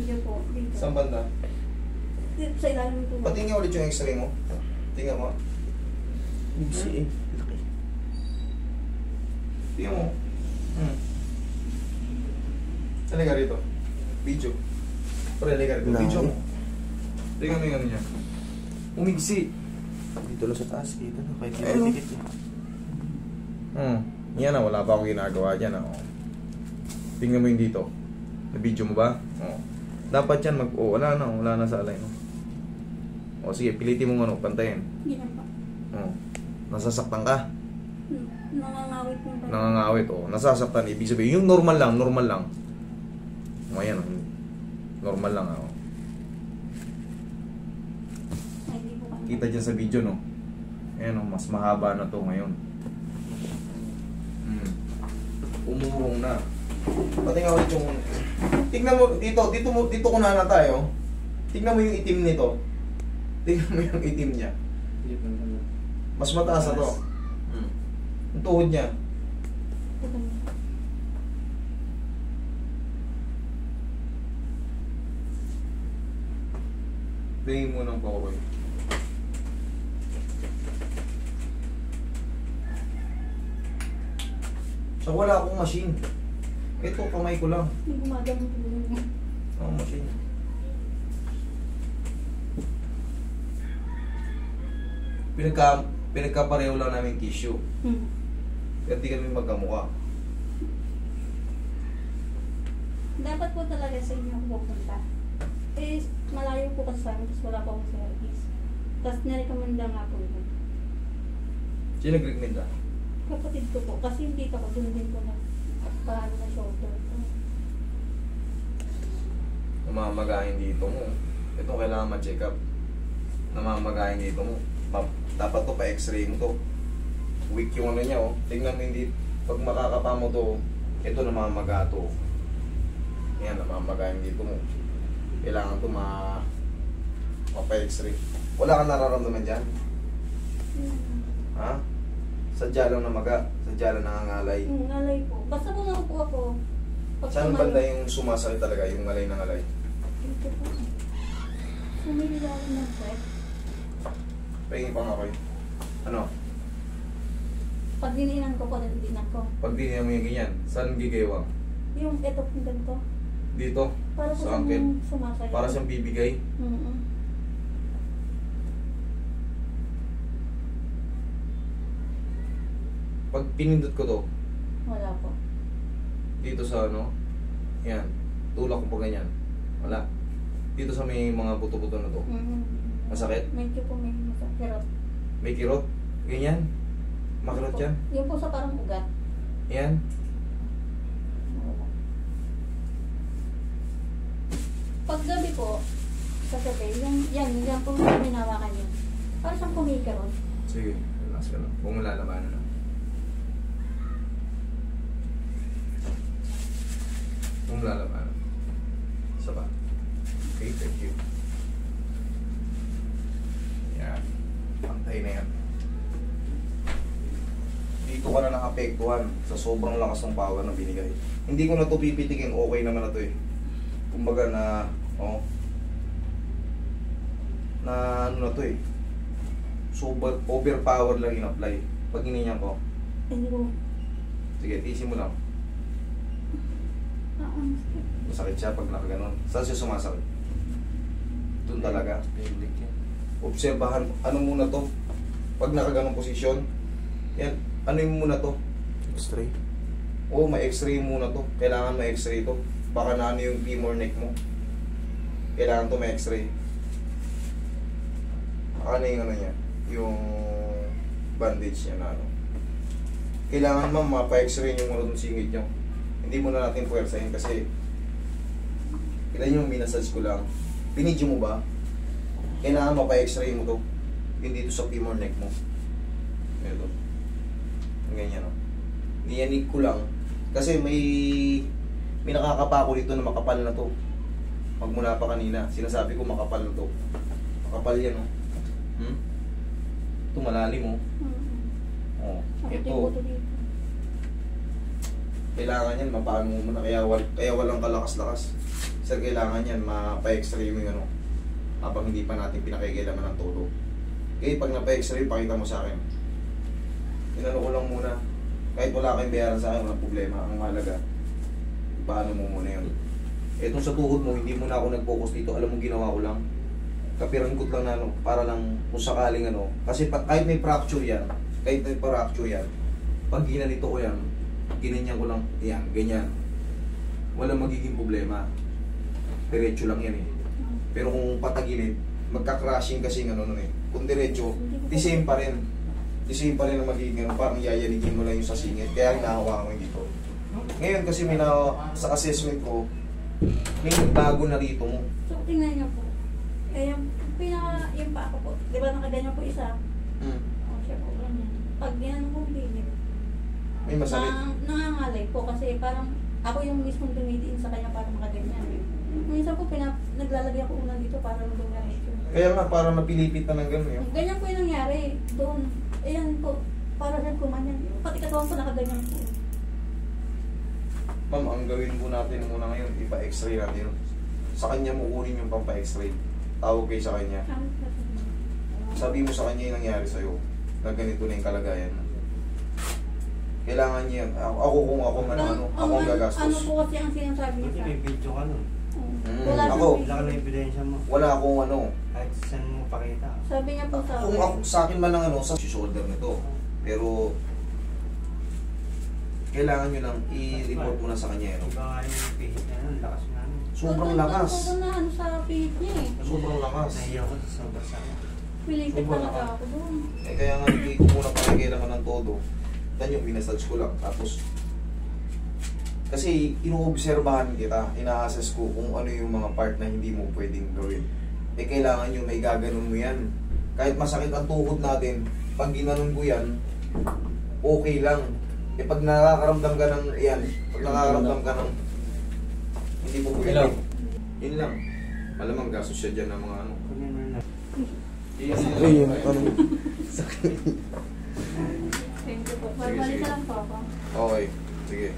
Medyo po, dito. Saan banda? Dito sa ilalim po. Patingin ulit yung x-ray mo. Tingnan mo. Bigsi eh. Tingnan mo. Halika rito. Video. Pre, halika rito. Video mo. Tingnan mo yung ano niya. Umigsi. Dito lang sa taas. Dito na. Kahit Ayun. yung tikit niya. Yan na, wala pa akong ginagawa dyan. Tingnan mo yung dito. Na-video mo ba? Dapat yan wala na sa alay. Sige, pilitin mo pantayin. Ganyan pa. Nasasaktan ka? Nangangawit po ba? Nangangawit, nasasaktan. Ibig sabihin, yung normal lang. Ayan, normal lang. Ay, di po kami. Kita dyan sa video, no? Ayan, mas mahaba na to ngayon. Umuurong na. Pati nga ulit yung... Tignan mo, dito kunahan na tayo. Tignan mo yung itim nito. Tignan mo yung itim niya. Mas mataas na to. Ang tuhod niya. Ito kami. Tingin mo ng pauroy. So wala akong machine. Ito, kamay ko lang. Hindi gumagamit po yun. Machine. Pinagkapareho lang namin tissue. Kaya di kami magkamukha. Dapat po talaga sa inyo pupunta. Eh, malayo po kasi sa amin, tapos wala pa akong service. Tapos nirekomenda nga po yun. Sino nag-recommend? Kapatid ko po, kasi yung tita ko, dun din po na paano na shoulder ko. Namamagahin dito mo. Ito kailangan ma-check up. Namamagahin dito mo. Dapat to pa x-ray mo to. Weak yung ano niya, Tingnan mo hindi. Pag makakapa mo to, ito namamaga to. Yan, namamagahin dito mo. Kailangan to pa-x-ray. Wala kang nararamdaman dyan? Ha? Sadya lang namaga. Sadya lang nangangalay. Ngalay po. Basta po naupo ako. Pag Saan tumayo- banda yung sumasakit talaga? Yung ngalay na ngalay? Dito po. Sumili lang ako ng sweat. Pahingi pa nga kayo. Ano? Pag dininan ko po, nadidinan ko. Pag di niya mo yung ganyan, saan gigewang? Yung eto po ganito. Dito? Para po Sa sa angkin? sumasaya. Para siyang bibigay? Pag pinindot ko to, Wala po. dito sa yan, tulak ko po ganyan. Wala. Dito sa may mga buto-buto na to. Masakit? Medyo po may masakirot. May kirot? Ganyan? Makirot yan? Yung po sa parang ugat. Yan? Wala. Pag gabi po, sa gabi, yan po yung minawakan yun. Para siyang kumikirot. Sige, relax ka lang. Huwag mo lalabanan na. Huwag mo lalabanan. Isa pa. Okay, thank you. Yan. Pantay na yan. Dito ka na nakapektuhan sa sobrang lakas ng power na binigay. Hindi ko na ito pipitikin. Okay naman na ito eh. Kumbaga na, na ano na ito eh. Super overpower lang in-apply. Pag hininyan ko, Hindi ko. sige, tiisin mo lang. Masakit. Masakit siya pag nakaganon. Saan siya sumasakit? Doon talaga. Obserbahan, ano muna to? Pag nakaganong posisyon, yan, ano yung muna to? X-ray. Oo, may x-ray muna to. Kailangan may x-ray to. Baka na ano yung femur neck mo. Kailangan to may x-ray. Ano yung ano niya? Yung bandage niya na ano. Kailangan mapa-x-ray yung mga singit nyo. Hindi mo na natin puwersahin kasi ilan yung minasage ko lang. Pinidyo mo ba? Kailangan mapa-x-ray mo to. Yung dito sa femur neck mo. Ito. Ganyan o. Niyanig ko lang. Kasi may nakakapa ko dito na makapal na to. Magmula pa kanina. Sinasabi ko makapal na to. Makapal yan o. Ito malalim o. Oh, ito. Kailangan yan, mapaano mo muna. Kaya walang kalakas-lakas. Sir, kailangan yan, mapa-x-ray mo yung ano, habang hindi pa natin pinakikilaman ng todo. Okay, pag napa-x-ray, pakita mo sa akin. Inano ko lang muna. Kahit wala kayong bayaran sa akin, walang problema. Ang mahalaga, paano mo muna yun. Etong sa tuhod mo, hindi mo na ako nag-focus dito. Alam mo, ginawa ko lang. Kapirangkot lang na ano, para lang kung sakaling ano. Kasi kahit may fracture yan, pag ginanito ko yan, ginanyan ko lang, yan, ganyan. Walang magiging problema. Diretso lang yan eh. Pero kung patagilid, magka-crushing kasi ng ano nun eh. Kung diretso, the same pa rin. The same pa rin ang magiging ano, parang yayanigin mo lang yung sa singit. Kaya hinahawakan ko yung dito. Ngayon kasi may sa assessment ko, may bago na rito mo. So, tingnan niyo po. Eh, yung pa ako po. Di ba nakaganyan po isa? O, siya po, ganyan. Pag yan po pinip. May masakit. Nangangalay po kasi parang ako yung mismong tumitiin sa kanya para makaganyan. Minsan po, naglalagay ako unan dito para magawin ito. Kaya nga, parang napilipit na ng gano'n yun. Ganyan po yung nangyari doon. Ayan po, para siya kumanyan. Pati katawan po nakaganyan po. Ma'am, ang gawin po natin muna ngayon, ipa-x-ray natin. Sa kanya mo kunin yung pampa-x-ray. Tawag kayo sa kanya. Sabi mo sa kanya yung nangyari sa'yo. Na ganito na yung kalagayan. Kailangan niya yan. Ako kung ako man ako ang gagastos. Ano po kasi ang sinasabi niya Hindi sa may video ka nun. Wala ako, Wala ka na ebidensya mo. wala akong ano. Kahit saan mo pakita. Sabi niya po sa Kung ako, sa akin man ang ano, sa shoulder nito. Pero, kailangan nyo lang i-report mo na sa kanya. Ano? Iba nga yung pihit niya nun, lakas nga nun. Sobrang lakas. Sobrang na ano sa pihit niya eh. Sobrang lakas. Nahiya ko sa sobrang sama. Pilipit Sobrang talaga lakas. ako doon. Eh kaya nga hindi ko muna pakikilaman ng todo. Yan yung pinasage ko lang. Tapos, kasi inoobserbahan kita, ina-assess ko kung ano yung mga part na hindi mo pwedeng gawin. Eh kailangan yung may gaganon mo yan. Kahit masakit ang tuhod natin, pag ginanon ko yan, okay lang. Eh pag nakakaramdam ka ng, yan, pag nakakaramdam ka ng, hindi po pwede. Yun lang. Malamang gastos siya dyan ng mga ano. Kunin mo na. Ayun, ano. Thank you po. Balik lang po ako. Okay, sige.